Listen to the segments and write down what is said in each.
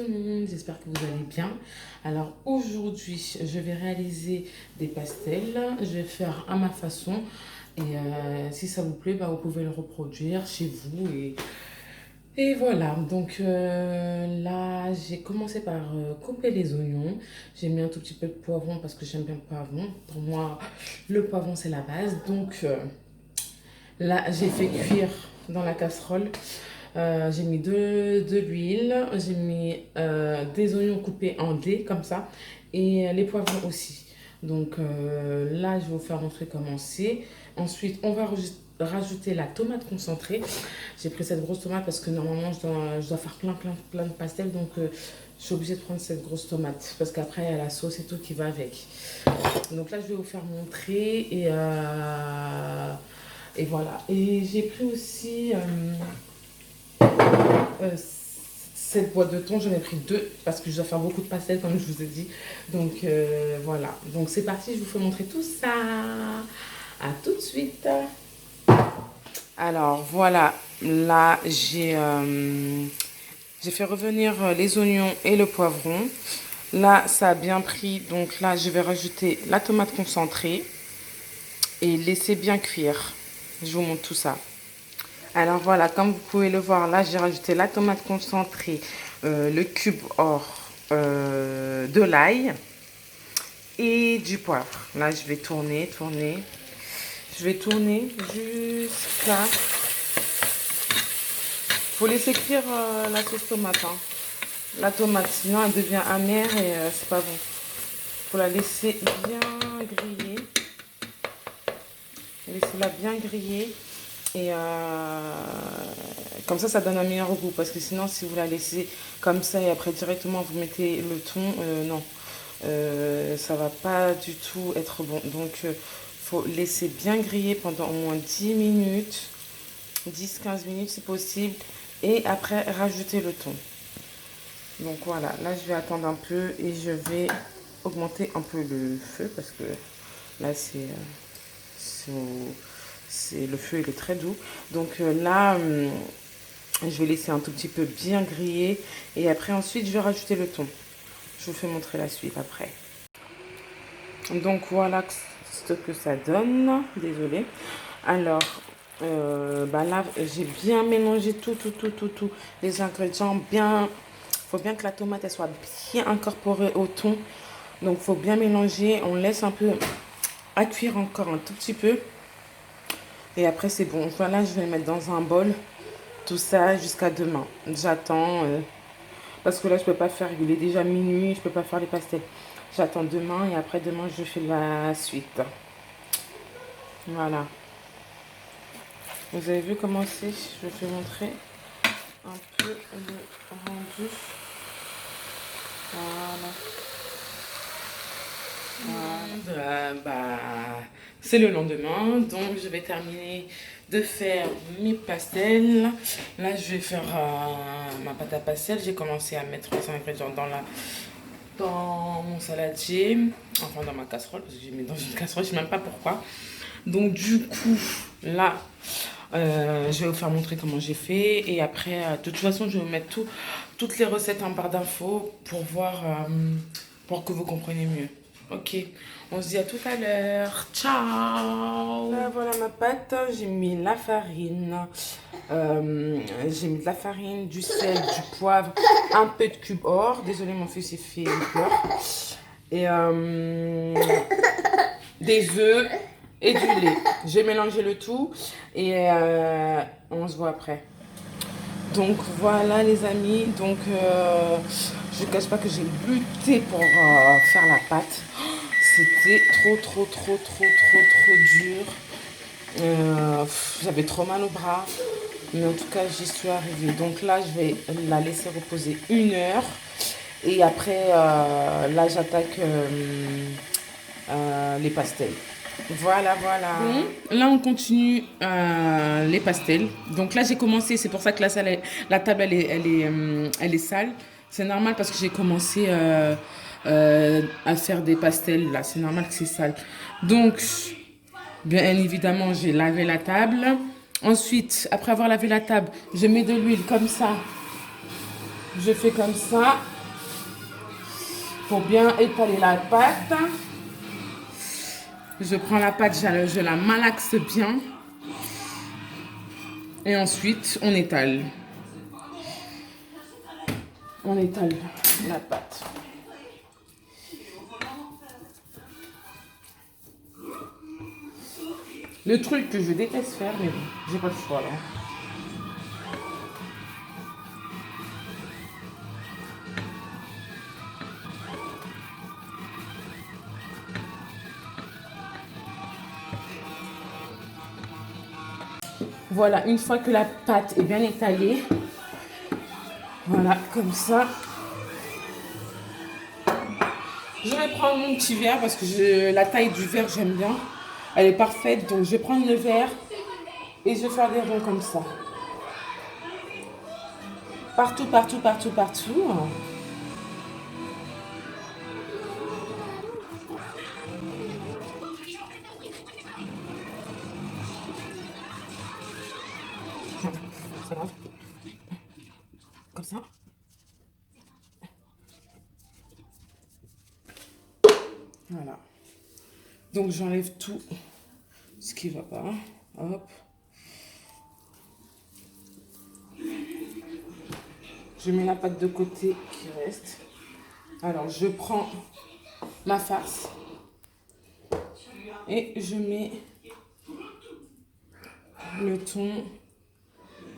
le monde, j'espère que vous allez bien. Alors aujourd'hui, je vais réaliser des pastels. Je vais faire à ma façon. Et si ça vous plaît, bah, vous pouvez le reproduire chez vous. Et voilà, donc là, j'ai commencé par couper les oignons. J'ai mis un tout petit peu de poivron parce que j'aime bien le poivron. Pour moi, le poivron, c'est la base. Donc là, j'ai fait cuire dans la casserole. J'ai mis de l'huile, j'ai mis des oignons coupés en dés comme ça et les poivrons aussi. Donc là, je vais vous faire montrer comment c'est. Ensuite, on va rajouter la tomate concentrée. J'ai pris cette grosse tomate parce que normalement, je dois faire plein de pastels. Donc je suis obligée de prendre cette grosse tomate parce qu'après, il y a la sauce et tout qui va avec. Donc là, je vais vous faire montrer et voilà. Et j'ai pris aussi euh, cette boîte de thon, j'en ai pris deux parce que je dois faire beaucoup de pastels comme je vous ai dit. Donc voilà, donc c'est parti, je vous fais montrer tout ça. À tout de suite. Alors voilà, là j'ai fait revenir les oignons et le poivron. Là ça a bien pris, donc là je vais rajouter la tomate concentrée et laisser bien cuire. Je vous montre tout ça. Alors voilà, comme vous pouvez le voir, là j'ai rajouté la tomate concentrée, le cube or, de l'ail et du poivre. Là je vais tourner. Je vais tourner jusqu'à... Faut laisser cuire la sauce tomate. Hein. La tomate, sinon elle devient amère et c'est pas bon. Faut la laisser bien griller. Laissez-la bien griller. Et comme ça donne un meilleur goût. Parce que sinon, si vous la laissez comme ça et après directement vous mettez le thon, non. Ça va pas du tout être bon. Donc, faut laisser bien griller pendant au moins 10 minutes. 10-15 minutes si possible. Et après, rajouter le thon. Donc voilà, là je vais attendre un peu et je vais augmenter un peu le feu. Parce que là, le feu il est très doux. Donc là, je vais laisser un tout petit peu bien griller. Et après, ensuite, je vais rajouter le thon. Je vous fais montrer la suite après. Donc voilà ce que ça donne. Désolée. Alors, bah là, j'ai bien mélangé tout. Les ingrédients bien... Faut bien que la tomate elle soit bien incorporée au thon. Donc, faut bien mélanger. On laisse un peu à cuire encore un tout petit peu. Et après, c'est bon. Voilà, je vais le mettre dans un bol. Tout ça jusqu'à demain. J'attends. Parce que là, je peux pas faire. Il est déjà minuit. Je peux pas faire les pastels. J'attends demain. Et après, demain, je fais la suite. Voilà. Vous avez vu comment c'est? Je vais montrer un peu le rendu. Voilà. Bah, c'est le lendemain, donc je vais terminer de faire mes pastels. Là, je vais faire ma pâte à pastel. J'ai commencé à mettre les ingrédients dans mon saladier, enfin dans ma casserole, parce que j'ai mis dans une casserole, je ne sais même pas pourquoi. Donc du coup, là, je vais vous faire montrer comment j'ai fait. Et après, de toute façon, je vais vous mettre toutes les recettes en barre d'infos pour voir, pour que vous compreniez mieux. Ok, on se dit à tout à l'heure. Ciao. Là, voilà ma pâte. J'ai mis la farine. J'ai mis de la farine, du sel, du poivre, un peu de cube or. Désolée, mon fils il fait une peur. Et des œufs et du lait. J'ai mélangé le tout et on se voit après. Donc voilà les amis. Donc je ne cache pas que j'ai lutté pour faire la pâte. C'était trop dur. J'avais trop mal au bras. Mais en tout cas, j'y suis arrivée. Donc là, je vais la laisser reposer 1 heure. Et après, là, j'attaque les pastels. Voilà. Bon, là, on continue les pastels. Donc là, j'ai commencé. C'est pour ça que la table, elle est sale. C'est normal parce que j'ai commencé à faire des pastels. Là, c'est normal que c'est sale. Donc, bien évidemment, j'ai lavé la table. Ensuite, après avoir lavé la table, je mets de l'huile comme ça. Je fais comme ça. Pour bien étaler la pâte, je prends la pâte, je la malaxe bien. Et ensuite, on étale. On étale la pâte. Le truc que je déteste faire, mais bon, j'ai pas le choix là. Voilà, une fois que la pâte est bien étalée, voilà, comme ça. Je vais prendre mon petit verre parce que la taille du verre, j'aime bien. Elle est parfaite, donc je vais prendre le verre et je vais faire des ronds comme ça. Partout, partout, partout, partout. C'est grave. Comme ça. Voilà. Donc j'enlève tout ce qui va pas. Hop. Je mets la pâte de côté qui reste. Alors je prends ma farce et je mets le thon.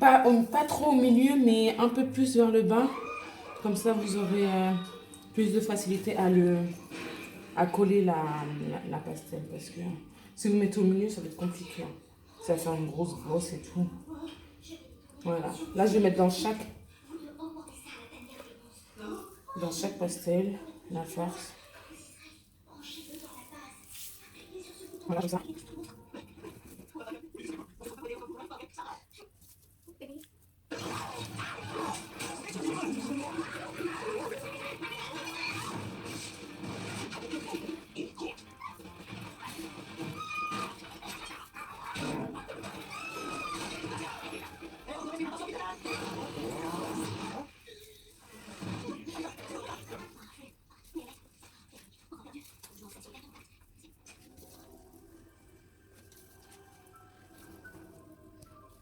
Pas trop au milieu, mais un peu plus vers le bas. Comme ça, vous aurez plus de facilité à coller la pastèque. Parce que si vous mettez au milieu, ça va être compliqué. Ça va faire une grosse brosse et tout. Voilà. Là, je vais mettre dans chaque pastel la farce. Voilà, comme ça.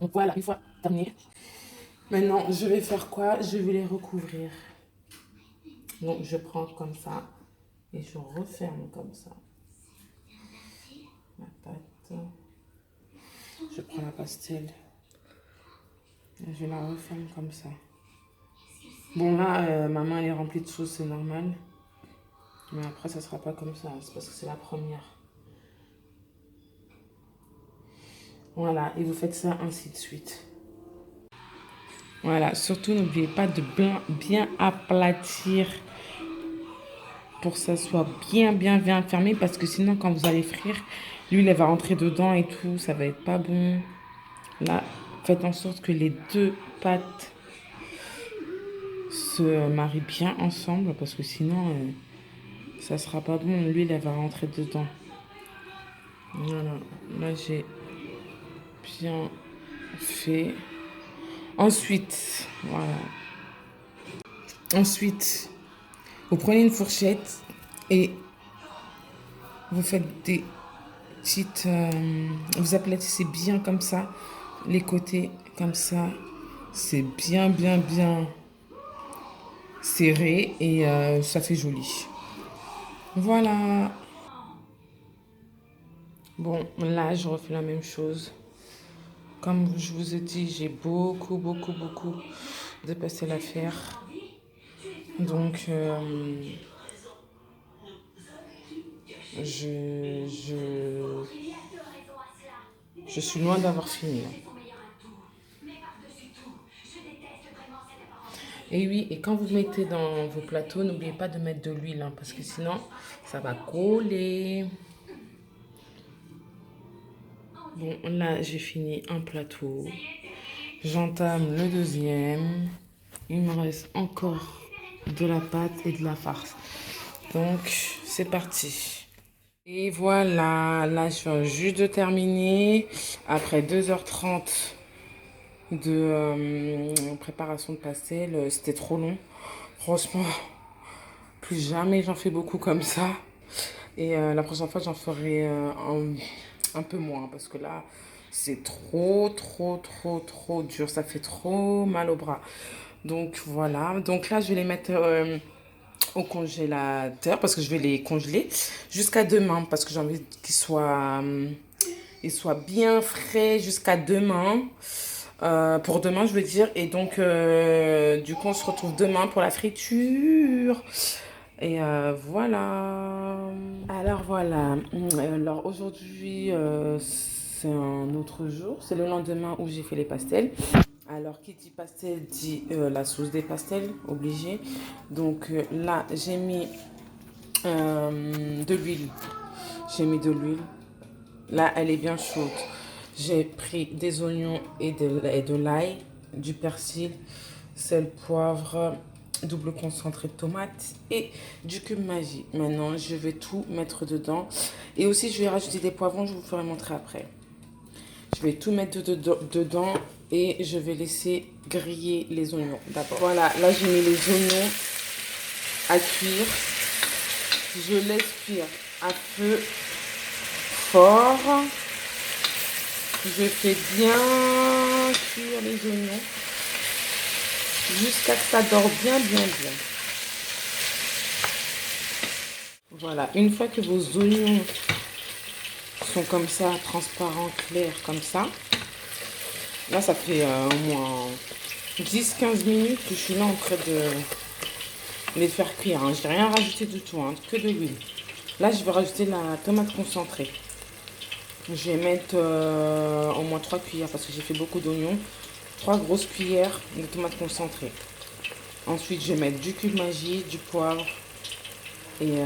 Donc voilà, une fois terminé. Maintenant, je vais faire quoi? Je vais les recouvrir. Donc, je prends comme ça et je referme comme ça. La pâte. Je prends la pastelle. Et je la referme comme ça. Bon, là, ma main elle est remplie de sauce, c'est normal. Mais après, ça sera pas comme ça. C'est parce que c'est la première. Voilà, et vous faites ça ainsi de suite. Voilà, surtout n'oubliez pas de bien aplatir pour que ça soit bien fermé parce que sinon quand vous allez frire, l'huile elle va rentrer dedans et tout, ça va être pas bon. Là, faites en sorte que les deux pâtes se marient bien ensemble parce que sinon ça sera pas bon, l'huile elle va rentrer dedans. Voilà, là j'ai bien fait. Ensuite, voilà. Ensuite, vous prenez une fourchette et vous faites des petites... vous aplatissez bien comme ça, les côtés comme ça. C'est bien serré et ça fait joli. Voilà. Bon, là, je refais la même chose. Comme je vous ai dit, j'ai beaucoup de pastel à faire. Donc, je suis loin d'avoir fini. Et oui, et quand vous mettez dans vos plateaux, n'oubliez pas de mettre de l'huile, hein, parce que sinon, ça va coller. Bon, là, j'ai fini un plateau. J'entame le deuxième. Il me reste encore de la pâte et de la farce. Donc, c'est parti. Et voilà, là, je viens juste de terminer. Après 2h30 de préparation de pastel, c'était trop long. Franchement, plus jamais j'en fais beaucoup comme ça. Et la prochaine fois, j'en ferai un peu moins. Parce que là, c'est trop dur. Ça fait trop mal au bras. Donc voilà. Donc là, je vais les mettre au congélateur. Parce que je vais les congeler jusqu'à demain. Parce que j'ai envie qu'ils soient bien frais jusqu'à demain. Pour demain, je veux dire. Et donc, du coup, on se retrouve demain pour la friture. Et voilà. Alors voilà. Alors aujourd'hui, c'est un autre jour. C'est le lendemain où j'ai fait les pastels. Alors, qui dit pastel dit la sauce des pastels, obligé. Donc là, j'ai mis de l'huile. J'ai mis de l'huile. Là, elle est bien chaude. J'ai pris des oignons et de l'ail, du persil, sel, poivre, double concentré de tomate et du cube magie. Maintenant, je vais tout mettre dedans. Et aussi, je vais rajouter des poivrons, je vous ferai montrer après. Je vais tout mettre dedans et je vais laisser griller les oignons d'abord. Voilà, là, j'ai mis les oignons à cuire. Je laisse cuire à feu fort. Je fais bien cuire les oignons jusqu'à ce que ça dore bien. Voilà, une fois que vos oignons sont comme ça, transparents, clairs, comme ça, là ça fait au moins 10-15 minutes que je suis là en train de les faire cuire. Hein. Je n'ai rien rajouté du tout, hein, que de l'huile. Là, je vais rajouter la tomate concentrée. Je vais mettre au moins 3 cuillères parce que j'ai fait beaucoup d'oignons. 3 grosses cuillères de tomates concentrées. Ensuite, je vais mettre du cube magie, du poivre et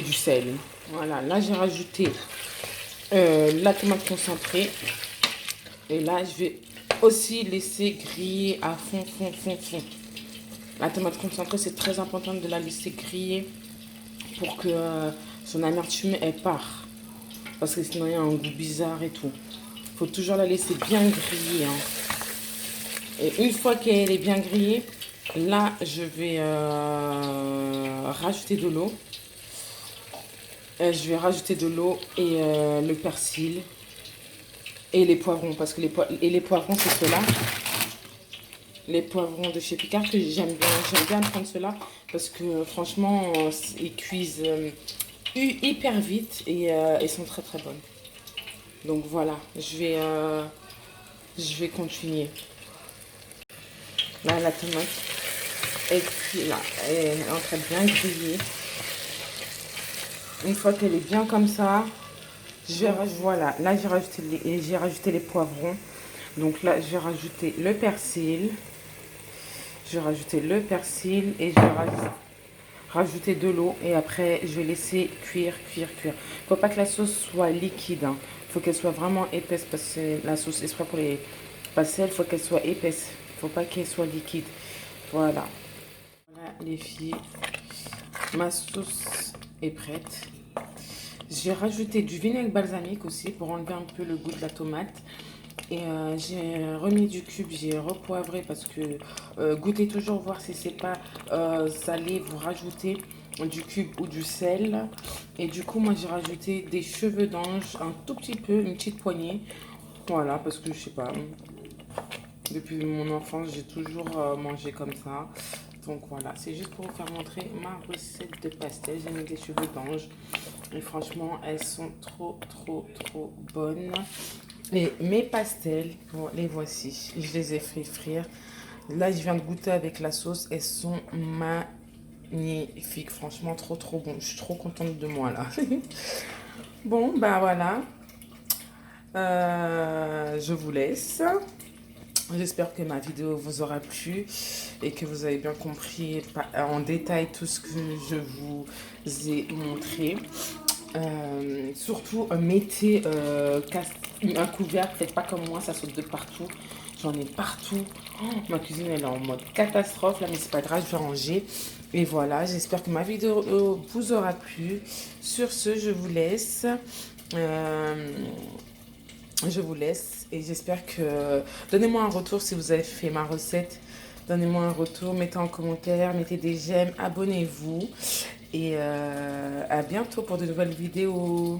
du sel. Voilà, là j'ai rajouté la tomate concentrée. Et là, je vais aussi laisser griller à fond. La tomate concentrée, c'est très important de la laisser griller pour que son amertume elle part. Parce que sinon, il y a un goût bizarre et tout. Il faut toujours la laisser bien griller. Hein. Et une fois qu'elle est bien grillée, là, je vais rajouter de l'eau. Je vais rajouter de l'eau et le persil et les poivrons. Parce que les poivrons, c'est ceux-là. Les poivrons de chez Picard que j'aime bien. J'aime bien prendre ceux-là parce que franchement, ils cuisent hyper vite et ils sont très très bonnes. Donc voilà, je vais continuer. Là, la tomate est cuite, là, elle est en train de bien griller. Une fois qu'elle est bien comme ça, voilà, là j'ai rajouté les poivrons. Donc là, je vais rajouter le persil. Je vais rajouter le persil et je vais rajouter de l'eau. Et après, je vais laisser cuire. Faut pas que la sauce soit liquide. Hein. Faut qu'elle soit vraiment épaisse parce que la sauce exprès pour les pastels, faut qu'elle soit épaisse. Faut pas qu'elle soit liquide. Voilà. Voilà les filles, ma sauce est prête. J'ai rajouté du vinaigre balsamique aussi pour enlever un peu le goût de la tomate. Et j'ai remis du cube, j'ai repoivré parce que goûtez toujours voir si c'est pas salé, vous rajoutez du cube ou du sel. Et du coup, moi j'ai rajouté des cheveux d'ange, un tout petit peu, une petite poignée. Voilà, parce que je sais pas, depuis mon enfance, j'ai toujours mangé comme ça. Donc voilà, c'est juste pour vous faire montrer ma recette de pastel. J'ai mis des cheveux d'ange. Et franchement, elles sont trop bonnes. Et mes pastels, bon, les voici. Je les ai fait frire. Là, je viens de goûter avec la sauce. Elles sont magnifiques. Franchement, trop bon. Je suis trop contente de moi, là. Bon, bah voilà. Je vous laisse. J'espère que ma vidéo vous aura plu et que vous avez bien compris en détail tout ce que je vous ai montré. Surtout, mettez un couvercle, faites pas comme moi, ça saute de partout. J'en ai partout. Oh, ma cuisine elle est en mode catastrophe là, mais c'est pas grave, je vais ranger. Et voilà, j'espère que ma vidéo vous aura plu. Sur ce, je vous laisse. Je vous laisse et j'espère que... Donnez-moi un retour si vous avez fait ma recette Donnez-moi un retour, mettez en commentaire, mettez des j'aime, abonnez-vous. Et à bientôt pour de nouvelles vidéos.